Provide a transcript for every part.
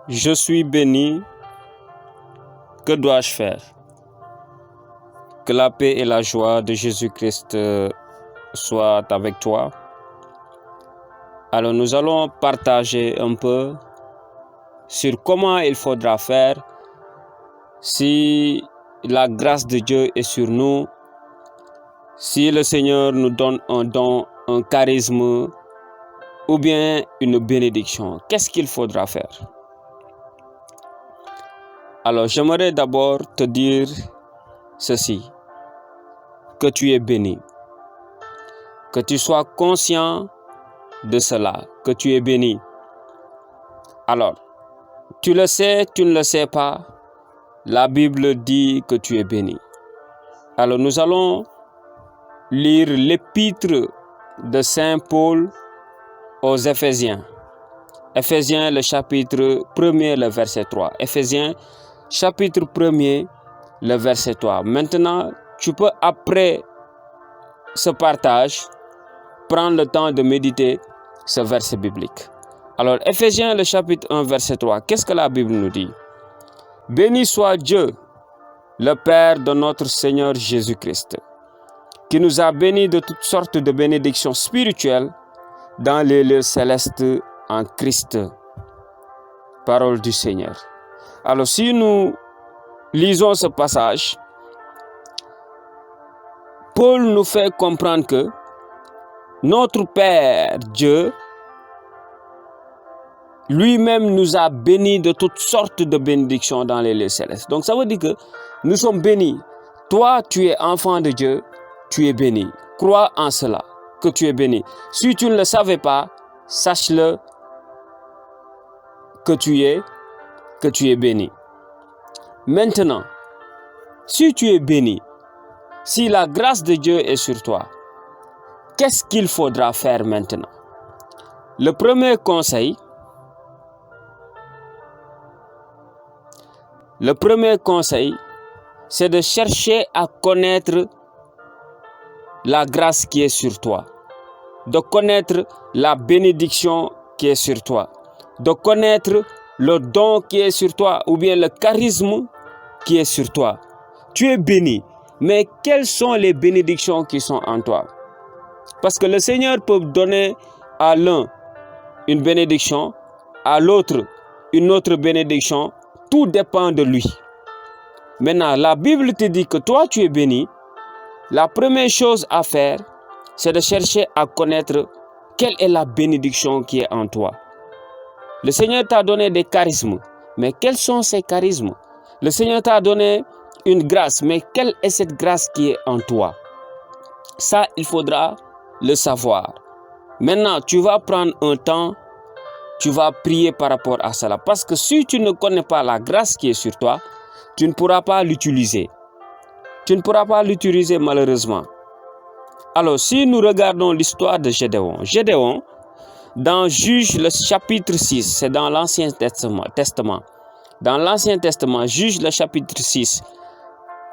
Je suis béni, que dois-je faire? Que la paix et la joie de Jésus-Christ soient avec toi. Alors nous allons partager un peu sur comment il faudra faire si la grâce de Dieu est sur nous, si le Seigneur nous donne un don, un charisme ou bien une bénédiction. Qu'est-ce qu'il faudra faire? Alors j'aimerais d'abord te dire ceci, que tu es béni, que tu sois conscient de cela, que tu es béni. Alors, tu le sais, tu ne le sais pas, la Bible dit que tu es béni. Alors nous allons lire l'épître de Saint Paul aux Éphésiens. Éphésiens, le chapitre 1er, le verset 3. Éphésiens, chapitre 1er, le verset 3. Maintenant, tu peux, après ce partage, prendre le temps de méditer ce verset biblique. Alors, Éphésiens, le chapitre 1, verset 3. Qu'est-ce que la Bible nous dit? Béni soit Dieu, le Père de notre Seigneur Jésus-Christ, qui nous a bénis de toutes sortes de bénédictions spirituelles dans les lieux célestes en Christ. Parole du Seigneur. Alors, si nous lisons ce passage, Paul nous fait comprendre que notre Père Dieu lui-même nous a bénis de toutes sortes de bénédictions dans les lieux célestes. Donc ça veut dire que nous sommes bénis. Toi, tu es enfant de Dieu, tu es béni. Crois en cela, que tu es béni. Si tu ne le savais pas, sache-le que tu es béni. Maintenant, si tu es béni, si la grâce de Dieu est sur toi, qu'est-ce qu'il faudra faire maintenant? Le premier conseil, c'est de chercher à connaître la grâce qui est sur toi, de connaître la bénédiction qui est sur toi, de connaître le don qui est sur toi ou bien le charisme qui est sur toi. Tu es béni, mais quelles sont les bénédictions qui sont en toi? Parce que le Seigneur peut donner à l'un une bénédiction, à l'autre une autre bénédiction. Tout dépend de lui. Maintenant, la Bible te dit que toi, tu es béni. La première chose à faire, c'est de chercher à connaître quelle est la bénédiction qui est en toi. Le Seigneur t'a donné des charismes, mais quels sont ces charismes? Le Seigneur t'a donné une grâce, mais quelle est cette grâce qui est en toi? Ça, il faudra le savoir. Maintenant, tu vas prendre un temps, tu vas prier par rapport à cela. Parce que si tu ne connais pas la grâce qui est sur toi, tu ne pourras pas l'utiliser. Tu ne pourras pas l'utiliser malheureusement. Alors, si nous regardons l'histoire de Gédéon, dans Juge le chapitre 6, c'est dans l'Ancien Testament. Dans l'Ancien Testament, Juge le chapitre 6,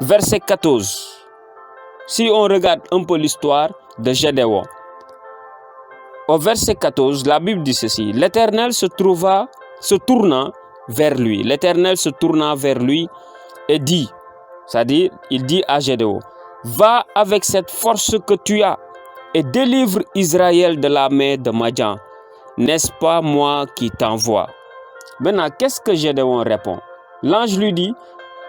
verset 14. Si on regarde un peu l'histoire de Gédéon, au verset 14, la Bible dit ceci. L'Éternel se tourna vers lui. L'Éternel se tourna vers lui et dit, c'est-à-dire, il dit à Gédéon, va avec cette force que tu as et délivre Israël de la main de Madian. N'est-ce pas moi qui t'envoie? Maintenant, qu'est-ce que Gédéon répond? L'ange lui dit,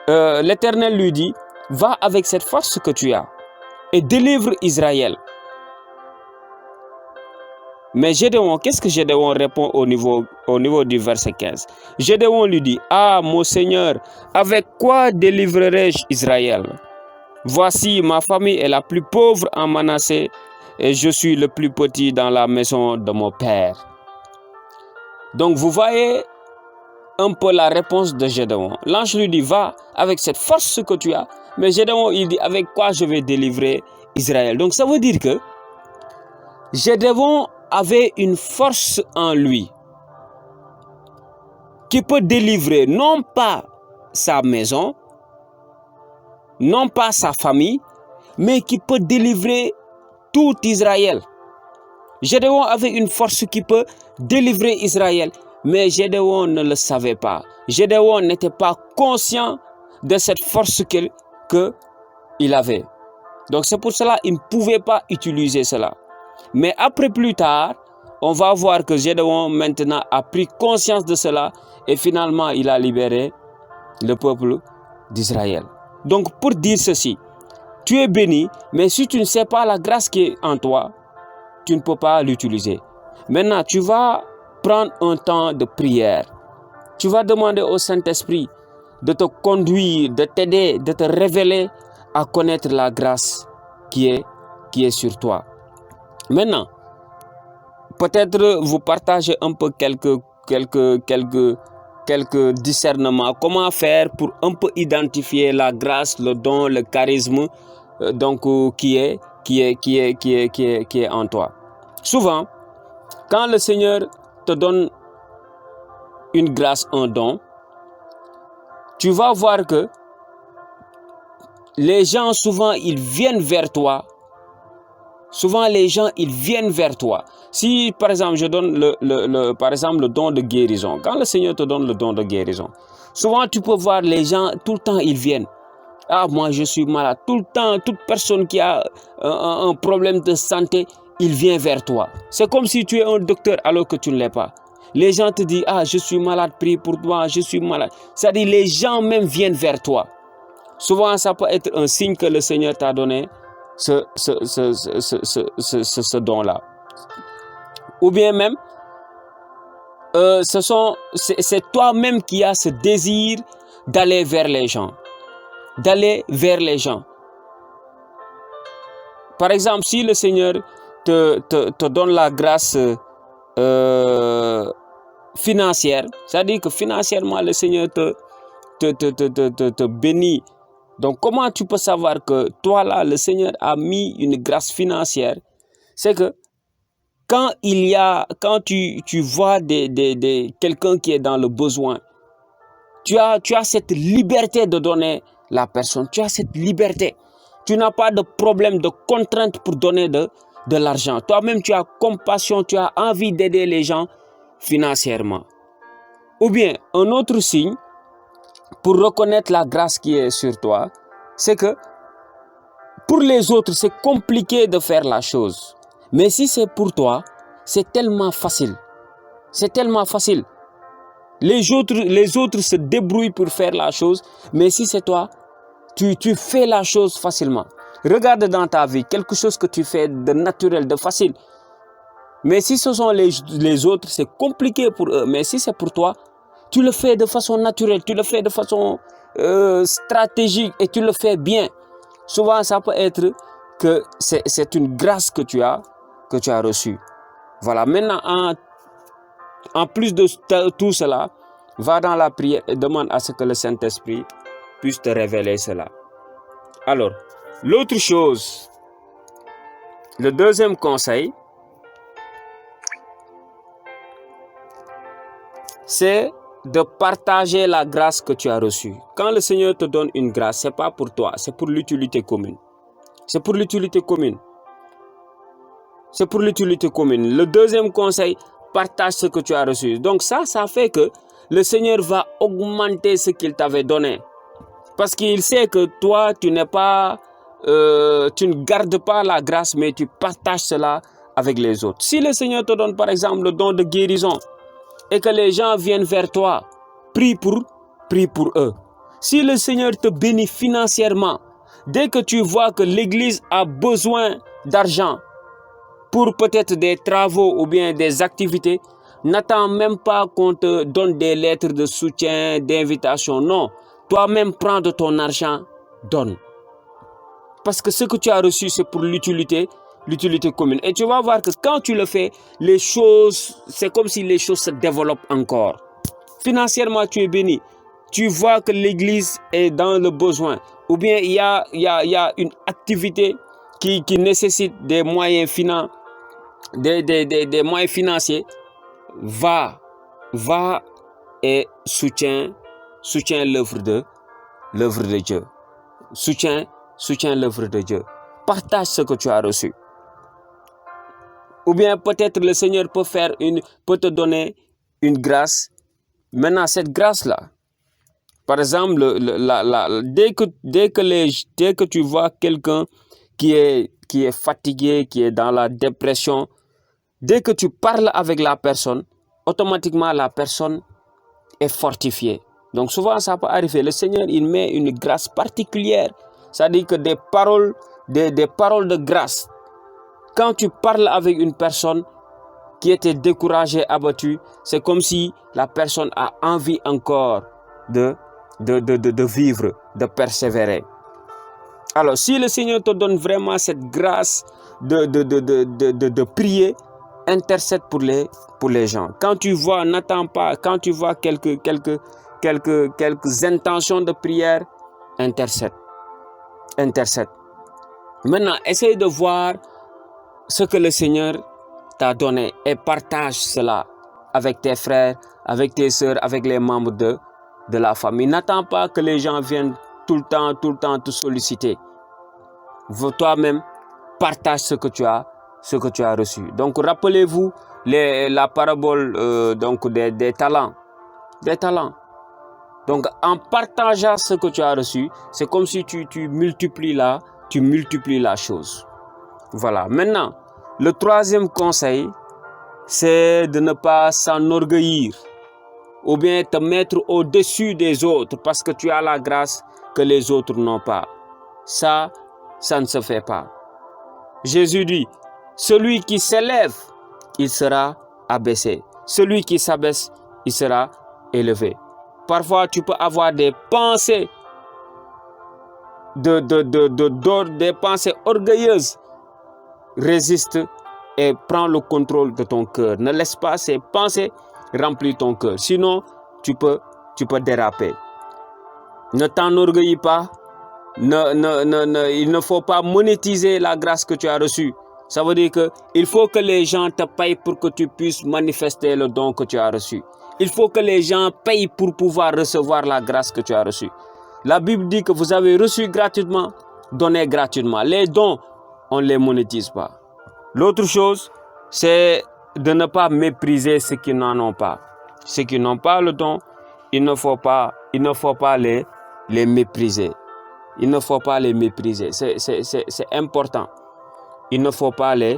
l'Éternel lui dit, va avec cette force que tu as et délivre Israël. Mais Gédéon, qu'est-ce que Gédéon répond au niveau du verset 15? Gédéon lui dit, ah mon Seigneur, avec quoi délivrerai-je Israël? Voici, ma famille est la plus pauvre en Manassé et je suis le plus petit dans la maison de mon père. Donc vous voyez un peu la réponse de Gédéon. L'ange lui dit, va avec cette force que tu as. Mais Gédéon, il dit, avec quoi je vais délivrer Israël? Donc ça veut dire que Gédéon avait une force en lui qui peut délivrer non pas sa maison, non pas sa famille, mais qui peut délivrer tout Israël. Gédéon avait une force qui peut délivrer Israël. Mais Gédéon ne le savait pas. Gédéon n'était pas conscient de cette force qu'il avait. Donc c'est pour cela qu'il ne pouvait pas utiliser cela. Mais après, plus tard, on va voir que Gédéon maintenant a pris conscience de cela et finalement il a libéré le peuple d'Israël. Donc pour dire ceci, tu es béni, mais si tu ne sais pas la grâce qui est en toi, tu ne peux pas l'utiliser. Maintenant, tu vas prendre un temps de prière. Tu vas demander au Saint-Esprit de te conduire, de t'aider, de te révéler à connaître la grâce qui est sur toi. Maintenant, peut-être vous partagez un peu quelques discernements. Comment faire pour un peu identifier la grâce, le don, le charisme qui est en toi. Souvent, quand le Seigneur te donne une grâce, un don, tu vas voir que les gens, souvent, ils viennent vers toi. Souvent, les gens, ils viennent vers toi. Si, par exemple, je donne le don de guérison. Quand le Seigneur te donne le don de guérison, souvent, tu peux voir les gens, tout le temps, ils viennent. Ah, moi, je suis malade. Tout le temps, toute personne qui a un problème de santé, il vient vers toi. C'est comme si tu es un docteur alors que tu ne l'es pas. Les gens te disent, ah, je suis malade, prie pour toi, je suis malade. C'est-à-dire, les gens même viennent vers toi. Souvent, ça peut être un signe que le Seigneur t'a donné ce don-là. Ou bien même, c'est toi-même qui as ce désir d'aller vers les gens. D'aller vers les gens. Par exemple, si le Seigneur te donne la grâce financière, c'est-à-dire que financièrement, le Seigneur te bénit. Donc, comment tu peux savoir que toi là, le Seigneur a mis une grâce financière? C'est que quand tu vois quelqu'un qui est dans le besoin, tu as cette liberté de donner la personne. Tu as cette liberté. Tu n'as pas de problème, de contrainte pour donner de l'argent. Toi-même, tu as compassion, tu as envie d'aider les gens financièrement. Ou bien, un autre signe pour reconnaître la grâce qui est sur toi, c'est que pour les autres, c'est compliqué de faire la chose. Mais si c'est pour toi, c'est tellement facile. C'est tellement facile. Les autres se débrouillent pour faire la chose, mais si c'est toi, tu fais la chose facilement. Regarde dans ta vie, quelque chose que tu fais de naturel, de facile. Mais si ce sont les autres, c'est compliqué pour eux. Mais si c'est pour toi, tu le fais de façon naturelle, tu le fais de façon stratégique et tu le fais bien. Souvent, ça peut être que c'est une grâce que tu as reçue. Voilà, maintenant, en plus de tout cela, va dans la prière et demande à ce que le Saint-Esprit puisse te révéler cela. Alors, l'autre chose, le deuxième conseil, c'est de partager la grâce que tu as reçue. Quand le Seigneur te donne une grâce, ce n'est pas pour toi, c'est pour l'utilité commune. C'est pour l'utilité commune. C'est pour l'utilité commune. Le deuxième conseil, partage ce que tu as reçu. Donc ça fait que le Seigneur va augmenter ce qu'il t'avait donné. Parce qu'il sait que toi, tu ne gardes pas la grâce, mais tu partages cela avec les autres. Si le Seigneur te donne par exemple le don de guérison et que les gens viennent vers toi, prie pour eux. Si le Seigneur te bénit financièrement, dès que tu vois que l'Église a besoin d'argent pour peut-être des travaux ou bien des activités, n'attends même pas qu'on te donne des lettres de soutien, d'invitation. Non, toi-même prends de ton argent, donne. Parce que ce que tu as reçu, c'est pour l'utilité commune. Et tu vas voir que quand tu le fais, c'est comme si les choses se développent encore. Financièrement, tu es béni. Tu vois que l'Église est dans le besoin. Ou bien il y a une activité qui nécessite des moyens des moyens financiers. Va et soutiens l'œuvre de Dieu. Soutiens l'œuvre de Dieu. Partage ce que tu as reçu. Ou bien peut-être le Seigneur peut te donner une grâce. Maintenant, cette grâce-là, par exemple, dès que tu vois quelqu'un qui est fatigué, qui est dans la dépression, dès que tu parles avec la personne, automatiquement la personne est fortifiée. Donc souvent ça peut arriver, le Seigneur il met une grâce particulière, c'est-à-dire que des paroles de grâce. Quand tu parles avec une personne qui était découragée, abattue, c'est comme si la personne a envie encore de vivre, de persévérer. Alors, si le Seigneur te donne vraiment cette grâce de prier, intercède pour les gens. Quand tu vois, n'attends pas, quand tu vois quelques intentions de prière, intercède. Maintenant, essaye de voir ce que le Seigneur t'a donné et partage cela avec tes frères, avec tes sœurs, avec les membres de la famille. N'attends pas que les gens viennent tout le temps te solliciter. Toi-même, partage ce que tu as reçu. Donc, rappelez-vous la parabole des talents. Des talents. Donc, en partageant ce que tu as reçu, c'est comme si tu multiplies la chose. Voilà. Maintenant, le troisième conseil, c'est de ne pas s'enorgueillir ou bien te mettre au-dessus des autres parce que tu as la grâce que les autres n'ont pas. Ça ne se fait pas. Jésus dit, celui qui s'élève, il sera abaissé. Celui qui s'abaisse, il sera élevé. Parfois, tu peux avoir des pensées des pensées orgueilleuses. Résiste et prends le contrôle de ton cœur. Ne laisse pas ces pensées remplir ton cœur. Sinon, tu peux déraper. Ne t'enorgueillis pas. Il ne faut pas monétiser la grâce que tu as reçue. Ça veut dire qu'il faut que les gens te payent pour que tu puisses manifester le don que tu as reçu. Il faut que les gens payent pour pouvoir recevoir la grâce que tu as reçue. La Bible dit que vous avez reçu gratuitement, donnez gratuitement. Les dons, on ne les monétise pas. L'autre chose, c'est de ne pas mépriser ceux qui n'en ont pas. Ceux qui n'ont pas le don, il ne faut pas les mépriser. Il ne faut pas les mépriser. C'est important. Il ne faut pas les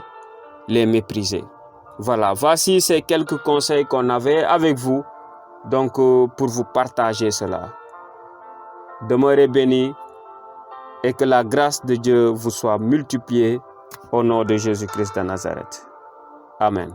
mépriser. Voilà, voici ces quelques conseils qu'on avait avec vous. Donc, pour vous partager cela. Demeurez bénis et que la grâce de Dieu vous soit multipliée au nom de Jésus-Christ de Nazareth. Amen.